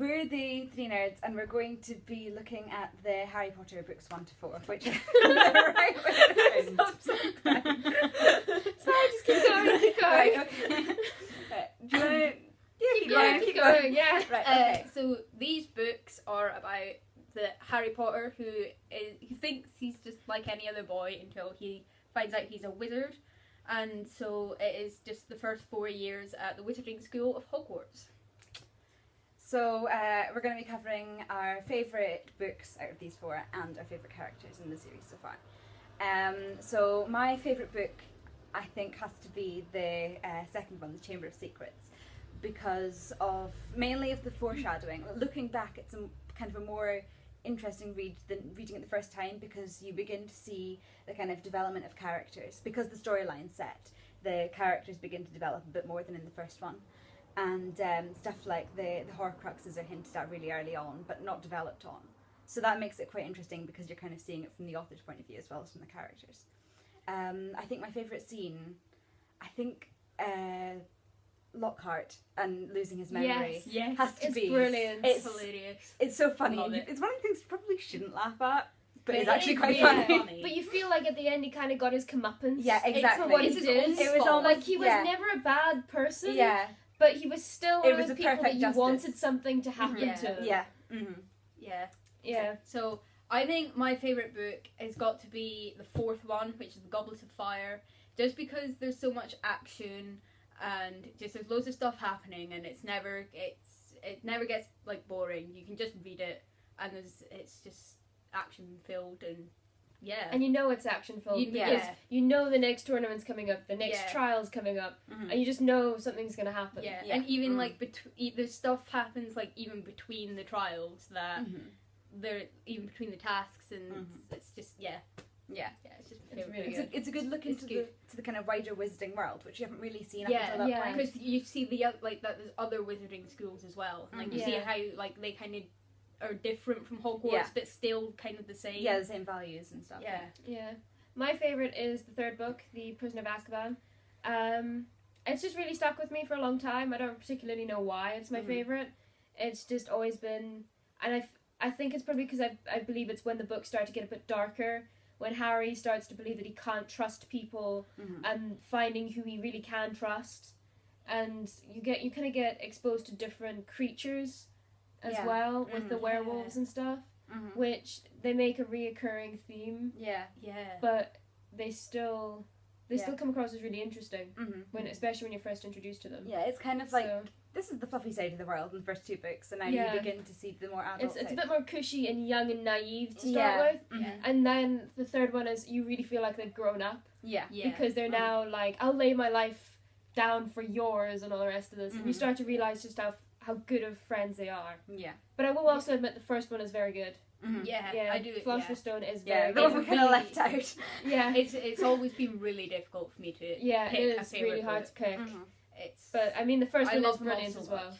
we're the three nerds, and we're going to be looking at the Harry Potter books 1 to 4, which is right way around. It's fine, just keep going, keep going. Right, okay. Right. Do you want to... Keep going, yeah. Right, okay. So these books are about the Harry Potter who thinks he's just like any other boy until he finds out he's a wizard. And so it is just the first 4 years at the Wizarding School of Hogwarts. So we're going to be covering our favourite books out of these 4 and our favourite characters in the series so far. So my favourite book, I think, has to be the second one, The Chamber of Secrets, because of mainly of the foreshadowing. Looking back, it's kind of a more interesting read than reading it the first time, because you begin to see the kind of development of characters. Because the storyline's set, the characters begin to develop a bit more than in the first one. And stuff like the Horcruxes are hinted at really early on, but not developed on. So that makes it quite interesting, because you're kind of seeing it from the author's point of view as well as from the characters. I think my favourite scene, Lockhart and losing his memory has to be. It's brilliant. It's hilarious. It's so funny. It's one of the things you probably shouldn't laugh at, but it's actually quite funny. But you feel like at the end he kind of got his comeuppance. Yeah, exactly. For what he did. It was almost like he was never a bad person. Yeah. But he was still one of those people that you justice. wanted something to happen to. Yeah. Mm-hmm. Yeah. So I think my favourite book has got to be the 4th one, which is The Goblet of Fire, just because there's so much action and just there's loads of stuff happening, and it never gets like boring. You can just read it, and it's just action filled, and and you know it's action filled because you know the next tournament's coming up, the next trial's coming up, and you just know something's gonna happen. And even like the stuff happens like even between the trials that they're even between the tasks, and it's just it's just really good. It's a good look into the kind of wider wizarding world, which you haven't really seen up until that point. Because you see that there's other wizarding schools as well. Like you see how like they kind of are different from Hogwarts, but still kind of the same. Yeah, the same values and stuff. Yeah. My favourite is the 3rd book, The Prisoner of Azkaban. It's just really stuck with me for a long time. I don't particularly know why it's my favourite. It's just always been, and I think it's probably because I believe it's when the books start to get a bit darker, when Harry starts to believe that he can't trust people and finding who he really can trust, and you kind of get exposed to different creatures as well with the werewolves and stuff, which they make a reoccurring theme. But they still come across as really interesting especially when you're first introduced to them. Yeah, it's kind of like this is the fluffy side of the world in the first 2 books, and now you begin to see the more adult It's a bit more cushy and young and naive to start with, and then the 3rd one is you really feel like they've grown up. Because they're now like, I'll lay my life down for yours and all the rest of this, and you start to realise just how good of friends they are. But I will also admit the first one is very good. I do. Philosopher's Stone is very good. Those were kind of left out. It's always been really difficult for me to pick it is really hard to pick. But I mean the first one is brilliant as well.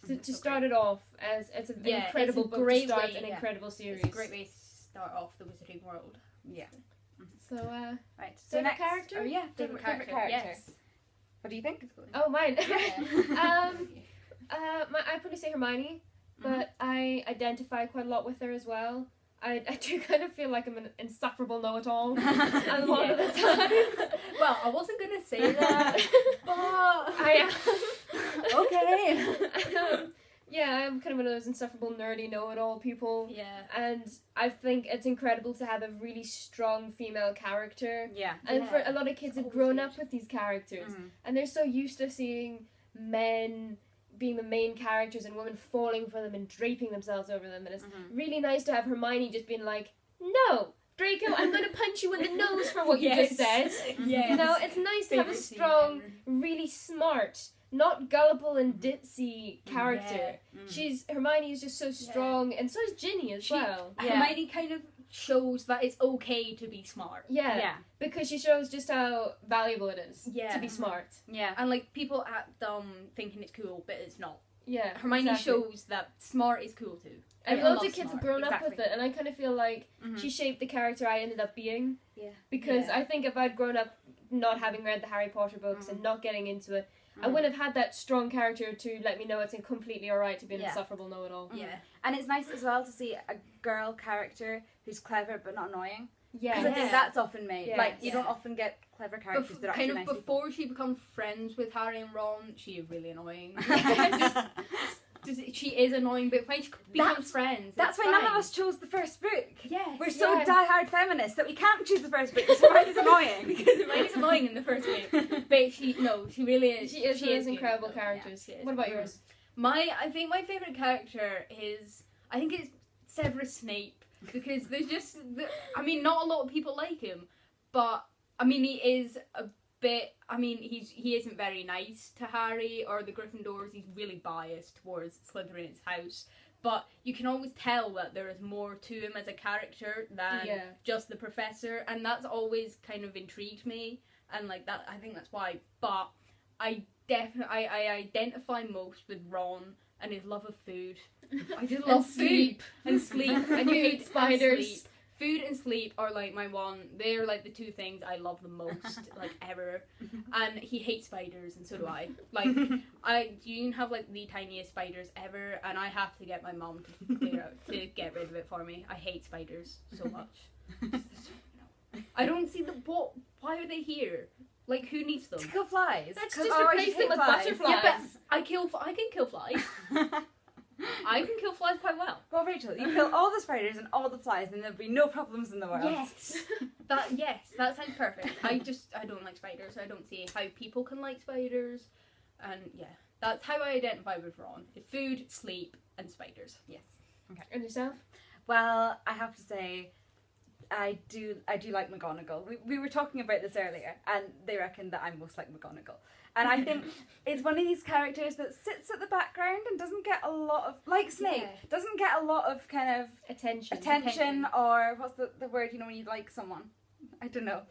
To start it off as it's an incredible book to start an incredible series. It's a great way to start off the Wizarding world. So right. So next character? Favorite character. Yes. What do you think? Oh, mine. I'd probably say Hermione, but I identify quite a lot with her as well. I do kind of feel like I'm an insufferable know-it-all a lot of the time. Well, I wasn't going to say that, but I am. Okay. I'm kind of one of those insufferable, nerdy, know-it-all people. Yeah. And I think it's incredible to have a really strong female character. And for a lot of kids have grown up with these characters. And they're so used to seeing men being the main characters and women falling for them and draping themselves over them, and it's really nice to have Hermione just being like, no, Draco, I'm going to punch you in the nose for what you just said. You know, it's nice to have a strong, really smart, not gullible and ditzy character. Hermione is just so strong, and so is Ginny as well. Hermione kind of shows that it's okay to be smart. Because she shows just how valuable it is to be smart. And like people act dumb thinking it's cool, but it's not. Hermione shows that smart is cool too. And loads of kids have grown up with it, and I kind of feel like she shaped the character I ended up being. Because I think if I'd grown up not having read the Harry Potter books and not getting into it, I wouldn't have had that strong character to let me know it's completely alright to be an insufferable know-it-all. Yeah. And it's nice as well to see a girl character who's clever but not annoying. Yeah. Because I think that's often made. Yeah. Like, you don't often get clever characters that are actually kind of nice before she becomes friends with Harry and Ron, she is really annoying. She is annoying, but when she becomes friends, That's it's why none of fine. us chose the first book. Yes. We're so Yeah. die-hard feminists that we can't choose the first book because Hermione's annoying. Because Hermione's annoying in the first book, but she really is. She is one of those good, incredible though. characters. Yeah, she is. What about yours? I think my favourite character is, I think it's Severus Snape, because there's just, not a lot of people like him, but, he is a bit, he isn't very nice to Harry or the Gryffindors. He's really biased towards Slytherin's house, but you can always tell that there is more to him as a character than just the professor, and that's always kind of intrigued me, and like that, I think that's why, but I identify most with Ron and his love of food. I just love sleep. food and sleep. And you hate spiders. Food and sleep are like they're like the two things I love the most, like ever. And he hates spiders, and so do I. Like, you can have like the tiniest spiders ever, and I have to get my mom to get rid of it for me. I hate spiders so much. I don't see why are they here? Like, who needs them? To kill flies. Let's 'Cause just otherwise replace you them with hate flies. butterflies. Yeah, but I can kill flies. I can kill flies quite well. Well, Rachel, you kill all the spiders and all the flies, and there'll be no problems in the world. Yes, that sounds perfect. I don't like spiders. I don't see how people can like spiders, and that's how I identify with Ron: food, sleep, and spiders. Yes. Okay. And yourself? Well, I have to say, I do like McGonagall. We were talking about this earlier, and they reckon that I'm most like McGonagall. And I think it's one of these characters that sits at the background and doesn't get a lot of, like Snape, doesn't get a lot of kind of attention. Or what's the word, when you like someone? I don't know.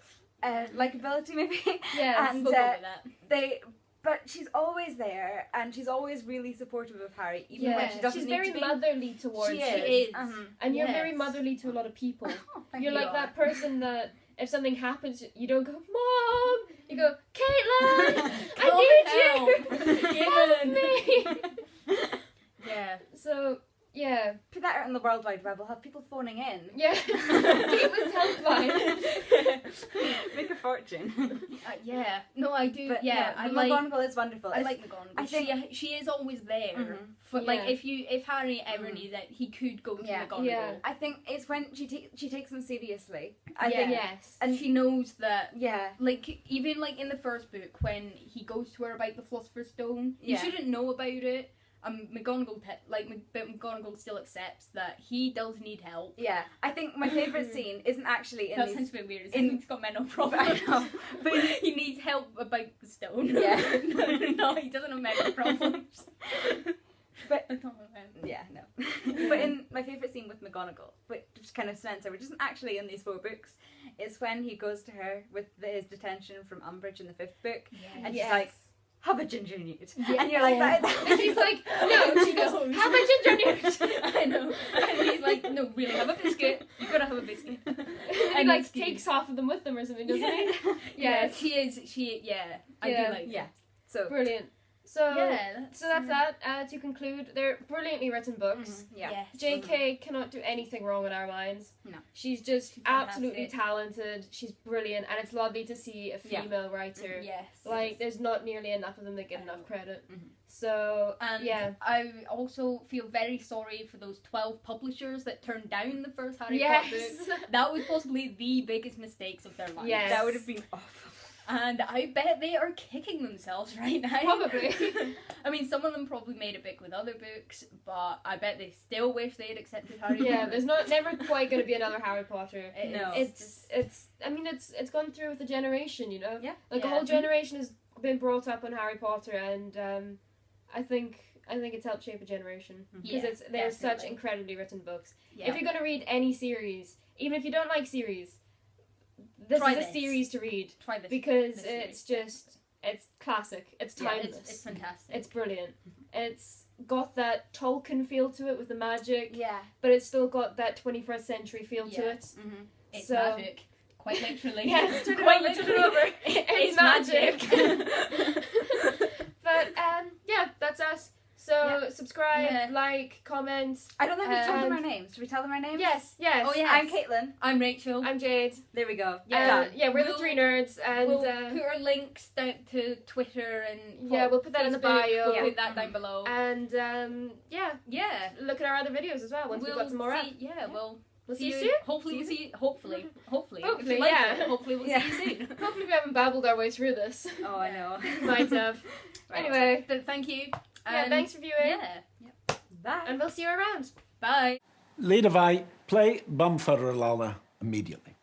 Likability maybe? Yeah, and we'll go with that. But she's always there, and she's always really supportive of Harry, even when she doesn't she's need very to be. motherly towards She him. is. And you're very motherly to a lot of people. Oh, thank You're you. like that person that if something happens, you don't go, Mom! You go, Caitlin! I need you! Help me! Yeah. So, yeah. Put that out on the World Wide Web, we'll have people phoning in. Yeah. Caitlin's helpline. Make a fortune. Yeah. No, I do. But I like. McGonagall is wonderful. I like McGonagall. I think she is always there. Mhm. For like, Yeah. if Harry ever needs it, he could go to McGonagall. Yeah. I think it's when she takes them seriously. I think, Yes. and she knows that. Yeah. Like, even like in the first book when he goes to her about the Philosopher's Stone, Yeah. he shouldn't know about it. McGonagall but McGonagall still accepts that he does need help. Yeah. I think my favourite scene isn't actually in That these. sounds a bit weird. in- He's got mental problems. I know. But he needs help about the stone. Yeah. no, he doesn't have mental problems. But I don't know him. yeah, no. But in my favourite scene with McGonagall, which kind of Spencer, which isn't actually in these 4 books, is when he goes to her with his detention from Umbridge in the 5th book, and she's like, have a ginger newt. Yeah. And you're like, that. And she's like, no. She goes, have a ginger newt. I know. And he's like, no, really, have a biscuit. You've got to have a biscuit. And he like takes half of them with them or something, doesn't he? Yeah, she is. I do like Yeah. So Brilliant. So that's that. To conclude, they're brilliantly written books. yeah. Yes. JK cannot do anything wrong in our minds. No. She's just She's absolutely fantastic. talented. She's brilliant, and it's lovely to see a female writer. Yes. Like, there's not nearly enough of them that get enough credit. Mhm. So, And yeah. I also feel very sorry for those 12 publishers that turned down the first Harry Yes. Potter book. That was possibly the biggest mistakes of their lives. Yes. That would have been awful. And I bet they are kicking themselves right now. Probably. I mean, some of them probably made it big with other books, but I bet they still wish they had accepted Harry Yeah, Potter. there's never quite going to be another Harry Potter. No. It's gone through with a generation, you know? Yeah. Like, a Yeah. whole generation has been brought up on Harry Potter, and I think it's helped shape a generation. Because they're such definitely. incredibly written books. Yeah. If you're going to read any series, even if you don't like series, this Try is a this. series to read. Try this. Because this it's series. just, it's classic. It's Yeah, timeless. it's fantastic. It's brilliant. It's got that Tolkien feel to it with the magic, Yeah. but it's still got that 21st century feel to Yeah. it. Mm-hmm. It's so- magic. Quite literally. Yes, turn it Quite over, turn literally. it over. It's magic. But yeah, that's us. So subscribe, like, comment. I don't know if we told them our names. Should we tell them our names? Yes. Oh yeah. I'm Caitlin. I'm Rachel. I'm Jade. There we go. Yeah. Yeah, we're the three nerds, and we'll put our links down to Twitter and we'll put that in the bio. We'll put that down below. And yeah, look at our other videos as well once we've got some more up. Yeah, we'll see you soon. Hopefully, we'll see you. Hopefully, Hopefully, if you like yeah. it, hopefully we'll see you soon. Hopefully we haven't babbled our way through this. Oh, I know. Might have. Right. Anyway, But thank you. yeah, thanks for viewing. Yeah. Bye. And we'll see you around. Bye. Later, play Bum for a Lala immediately.